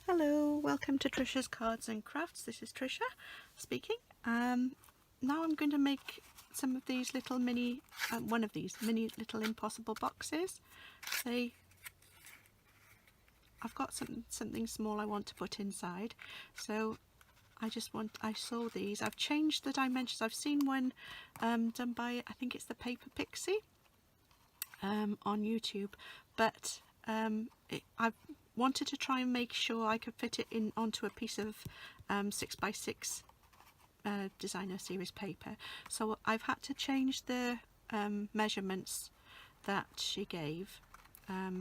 Hello, welcome to Tricia's Cards and Crafts. This is Tricia speaking. Now I'm going to make some of these little mini, one of these mini little impossible boxes. I've got something small I want to put inside, so I saw these. I've changed the dimensions. I've seen one done by, I think it's the Paper Pixie on YouTube, but I've wanted to try and make sure I could fit it in onto a piece of 6x6 designer series paper. So I've had to change the measurements that she gave.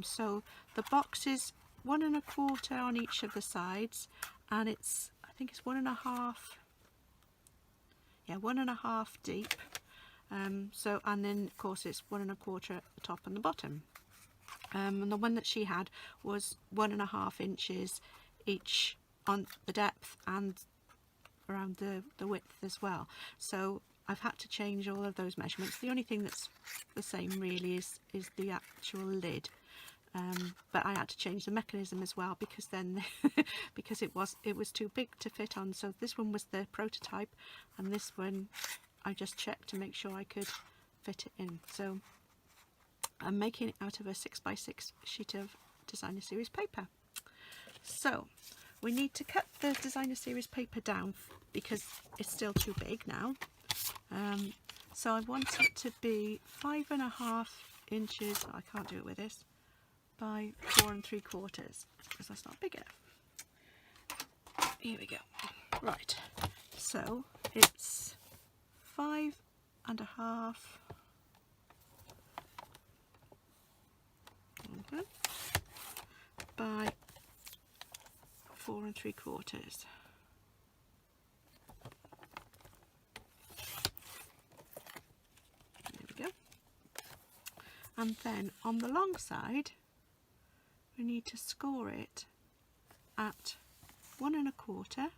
So the box is 1 1/4 on each of the sides, and I think it's 1.5. Yeah, 1.5 deep. And then of course it's 1 1/4 at the top and the bottom. And the one that she had was 1.5 inches each on the depth and around the width as well. So I've had to change all of those measurements. The only thing that's the same really is the actual lid. But I had to change the mechanism as well, because then because it was too big to fit on. So this one was the prototype, and this one I just checked to make sure I could fit it in. So I'm making it out of a 6x6 sheet of designer series paper. So we need to cut the designer series paper down because it's still too big now. So I want it to be 5.5 inches. I can't do it with this, by 4 3/4, because that's not big enough. Here we go. Right, so it's 5.5 by 4 3/4. There we go. And then on the long side we need to score it at 1 1/4,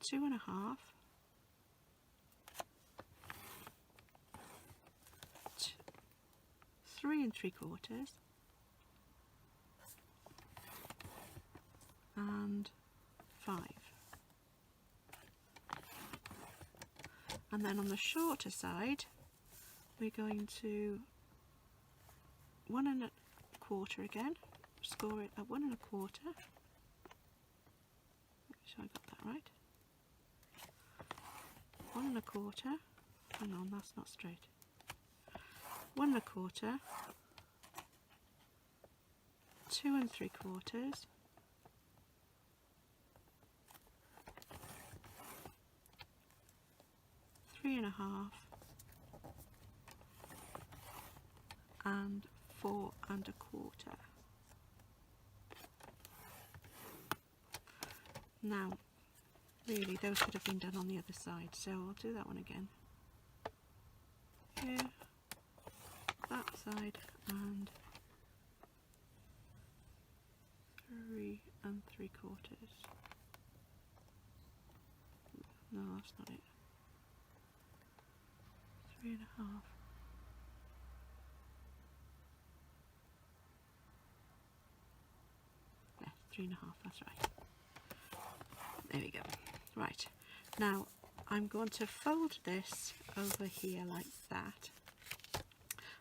two and a half, 3 3/4, and 5. And then on the shorter side we're going to 1 1/4 again, score it at 1 1/4. Make sure I got that right. 1 1/4. Hang on, that's not straight. 1 1/4, 2 3/4, 3.5, and 4 1/4. Now, really, those should have been done on the other side, so I'll do that one again. Here, that side, and 3 3/4. No, that's not it. 3.5. Yeah, 3.5, that's right. There we go. Right, now I'm going to fold this over here like that,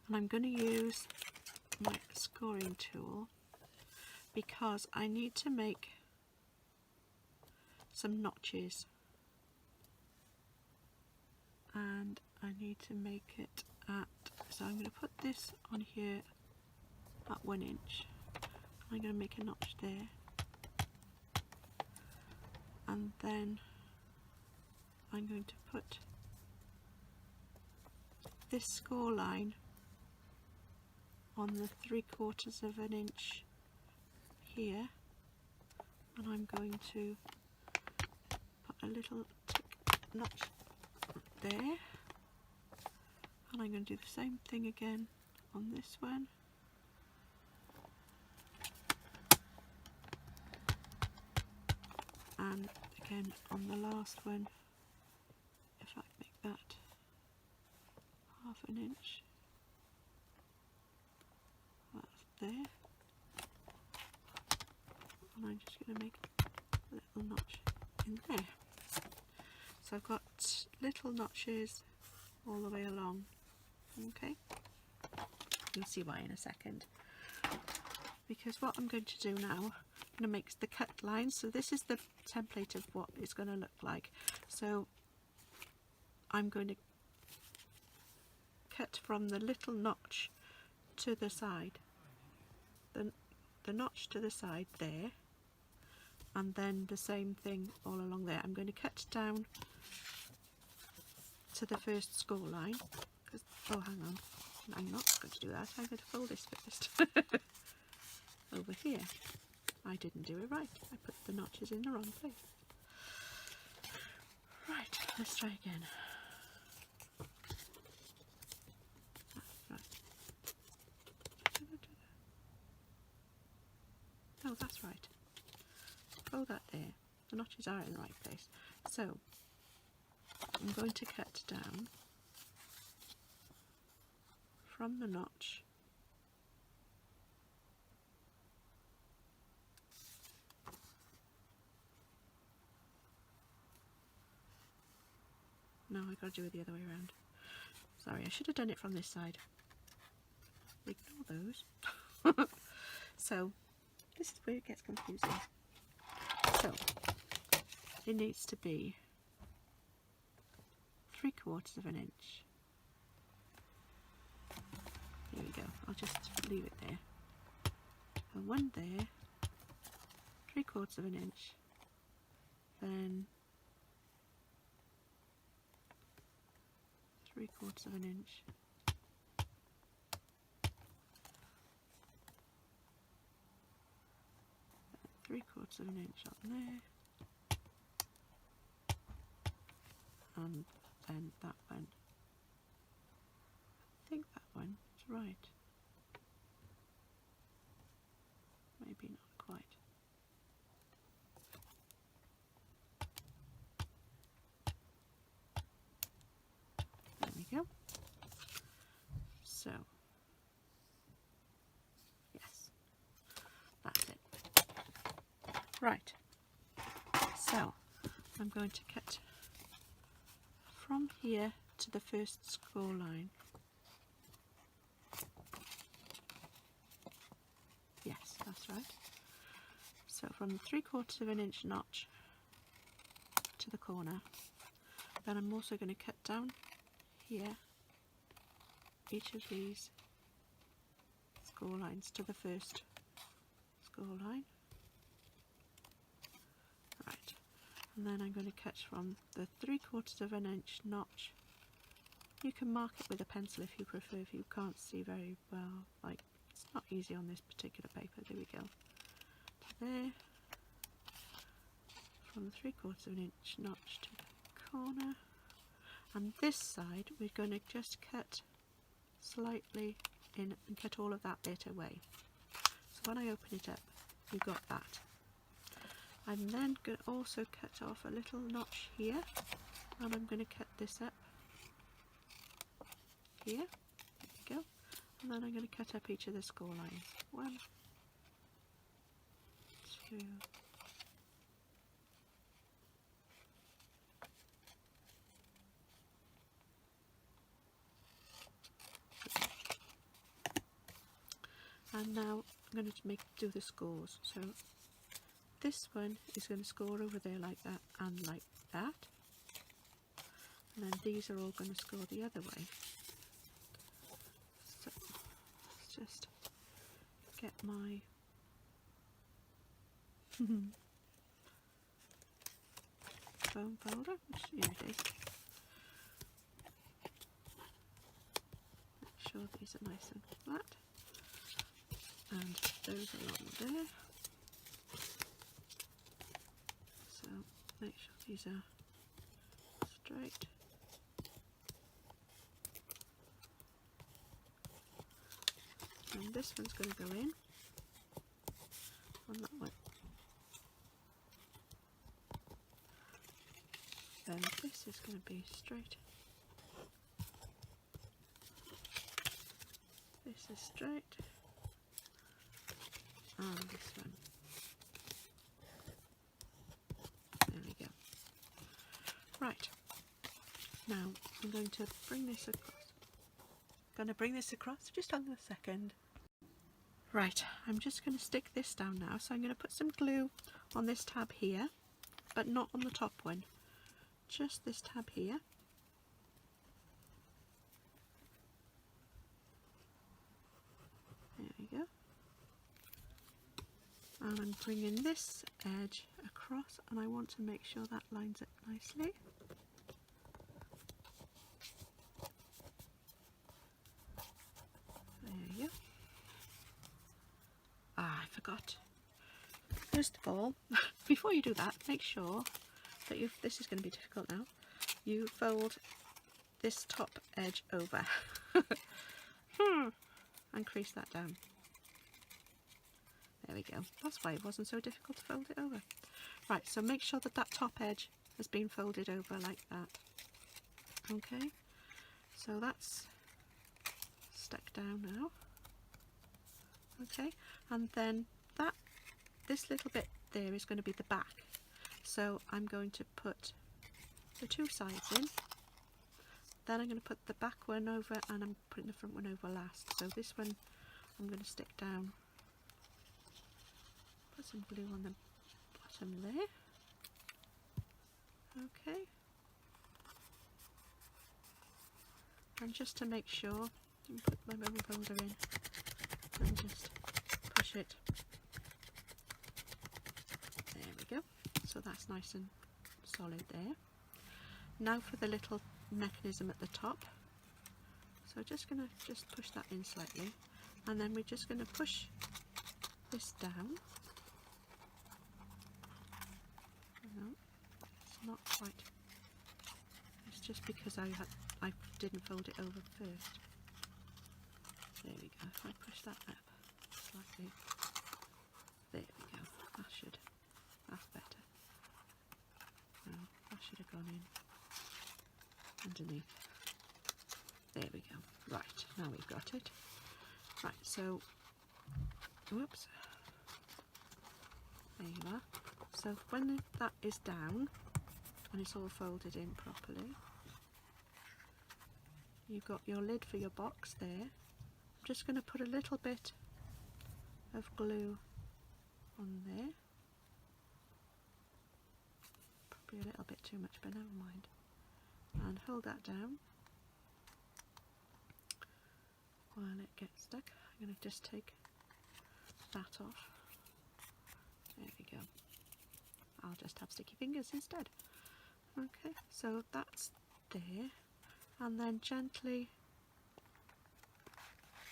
and I'm going to use my scoring tool because I need to make some notches, and I need to make it so I'm going to put this on here at 1 inch. I'm going to make a notch there, and then I'm going to put this score line on the 3/4 of an inch here, and I'm going to put a little notch there, and I'm going to do the same thing again on this one. And again on the last one, if I make that 1/2 inch. That's there. And I'm just going to make a little notch in there. So I've got little notches all the way along. Okay, you'll see why in a second. Because what I'm going to do now, I'm going to make the cut lines. So this is the template of what it's going to look like. So I'm going to cut from the little notch to the side, the notch to the side there, and then the same thing all along there. I'm going to cut down to the first score line. Oh, hang on, I'm not going to do that. I'm going to fold this first. Over here, I didn't do it right. I put the notches in the wrong place. Right, let's try again. Right. Oh, that's right. Fold that there. The notches are in the right place. So I'm going to cut down from the notch No, I've got to do it the other way around. Sorry, I should have done it from this side. Ignore those. So, this is where it gets confusing. So, it needs to be 3/4 inch. There we go. I'll just leave it there. And one there, 3/4 inch. Then 3/4 inch. Then 3/4 inch up there. And then that one. I think that one is right. Maybe not quite. There we go. So, yes, that's it. Right, so I'm going to cut from here to the first score line. Yes, that's right. So from the 3/4 inch notch to the corner. Then I'm also going to cut down here each of these score lines to the first score line. Right, and then I'm going to cut from the 3/4 inch notch. You can mark it with a pencil if you prefer, if you can't see very well. Like, it's not easy on this particular paper. There we go. To there. From the 3/4 inch notch to the corner. And this side we're going to just cut slightly in and cut all of that bit away. So when I open it up, you've got that. I'm then going to also cut off a little notch here, and I'm going to cut this up here. There we go. And then I'm going to cut up each of the score lines. 1, 2, and now I'm going to do the scores. So this one is going to score over there like that and like that, and then these are all going to score the other way. So let's just get my foam folder, which here it is. Make sure these are nice and flat, and those along there. So make sure these are straight. And this one's going to go in on that one. Then this is going to be straight this is straight, and this one. There we go. Right, now I'm going to bring this across. Just hold on a second. Right, I'm just going to stick this down now. So I'm going to put some glue on this tab here, but not on the top one. Just this tab here. There we go. And I'm bringing this edge across, and I want to make sure that lines up nicely. There you go. Ah, I forgot. First of all, before you do that, make sure that this is going to be difficult now, you fold this top edge over and crease that down. There we go. That's why it wasn't so difficult to fold it over. Right, so make sure that that top edge has been folded over like that. Okay, so that's stuck down now. Okay, and then this little bit there is going to be the back. So I'm going to put the two sides in. Then I'm going to put the back one over, and I'm putting the front one over last. So this one I'm going to stick down. Put some glue on the bottom there. Okay. And just to make sure, you put my bubble folder in and just push it. There we go. So that's nice and solid there. Now for the little mechanism at the top. So just going to push that in slightly, and then we're just going to push this down. No, it's not quite. It's just because I didn't fold it over first. There we go. If I push that up slightly, there we go. That's better. No, that should have gone in underneath. There we go. Right, now we've got it. Right, so, whoops. There you are. So when that is down and it's all folded in properly, you've got your lid for your box there. I'm just going to put a little bit of glue on there. Probably a little bit too much, but never mind. And hold that down while it gets stuck. I'm going to just take that off. There we go. I'll just have sticky fingers instead. Okay, so that's there, and then gently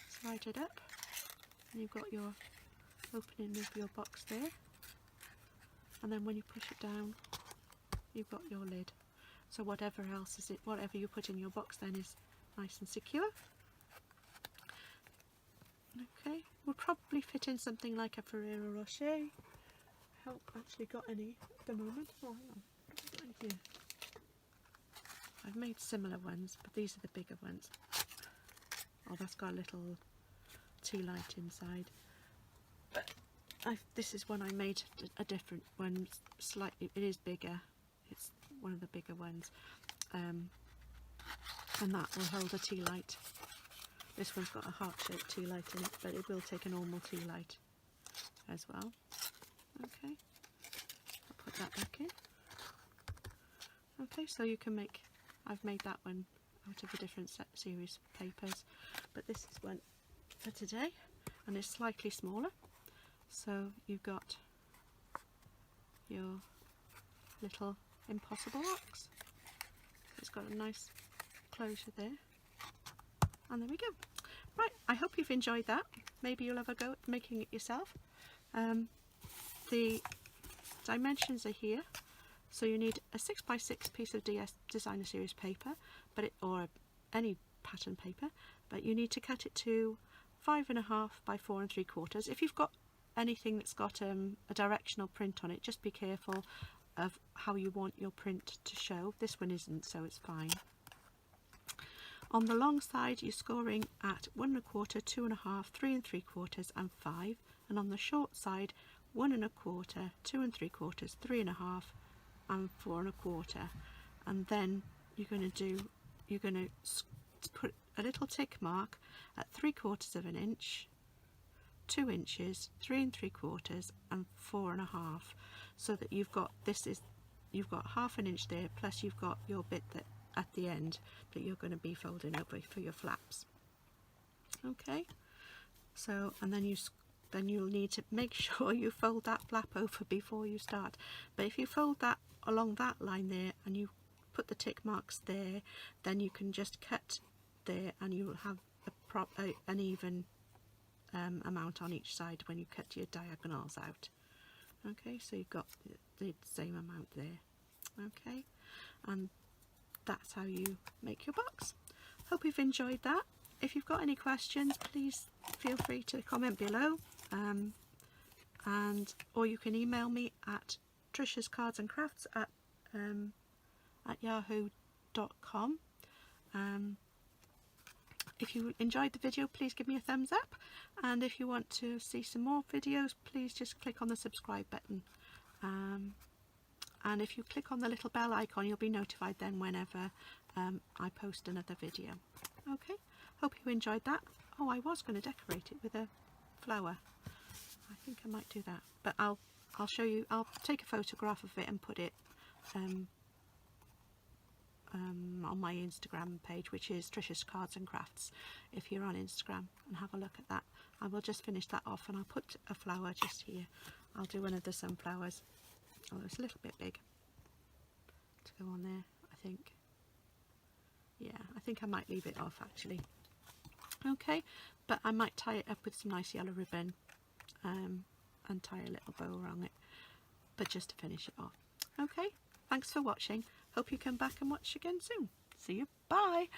slide it up, and you've got your opening of your box there, and then when you push it down, you've got your lid. So whatever you put in your box then is nice and secure. Okay, would probably fit in something like a Ferrero Rocher. I haven't actually got any at the moment. Oh, hang on. Right here. I've made similar ones, but these are the bigger ones. Oh, that's got a little tea light inside. But this is one I made a different one, slightly. It is bigger. It's one of the bigger ones, and that will hold a tea light. This one's got a heart-shaped tea light in it, but it will take a normal tea light as well. Okay, I'll put that back in. Okay, so you can make, I've made that one out of a different series of papers, but this is one for today, and it's slightly smaller. So you've got your little impossible box. It's got a nice closure there, and there we go. Right, I hope you've enjoyed that. Maybe you'll have a go at making it yourself. The dimensions are here, so you need a 6x6 piece of Designer Series paper, or any pattern paper, but you need to cut it to 5.5 by 4 3/4. If you've got anything that's got a directional print on it, just be careful of how you want your print to show. This one isn't, so it's fine. On the long side you're scoring at 1 1/4, 2 1/2, 3 3/4 and 5, and on the short side 1 1/4, 2 3/4, 3 1/2 and 4 1/4. And then you're going to put a little tick mark at 3/4 of an inch, 2 inches, 3 3/4 and 4 1/2, so that you've got you've got half an inch there, plus you've got your bit that at the end that you're going to be folding over for your flaps. Okay, so and then you'll need to make sure you fold that flap over before you start. But if you fold that along that line there and you put the tick marks there, then you can just cut there and you will have an even amount on each side when you cut your diagonals out. Okay, so you've got the same amount there. Okay, and that's how you make your box. Hope you've enjoyed that. If you've got any questions, please feel free to comment below, or you can email me at triciascardsandcrafts at yahoo.com. If you enjoyed the video, please give me a thumbs up, and if you want to see some more videos, please just click on the subscribe button, and if you click on the little bell icon, you'll be notified then whenever I post another video. Okay, hope you enjoyed that. Oh, I was going to decorate it with a flower. I think I might do that, but I'll show you. I'll take a photograph of it and put it on my Instagram page, which is Tricia's Cards and Crafts. If you're on Instagram, and have a look at that. I will just finish that off, and I'll put a flower just here. I'll do one of the sunflowers. Oh, it's a little bit big to go on there, I think. Yeah, I think I might leave it off actually. Okay, but I might tie it up with some nice yellow ribbon and tie a little bow around it, but just to finish it off. Okay, thanks for watching. Hope you come back and watch again soon. See you. Bye.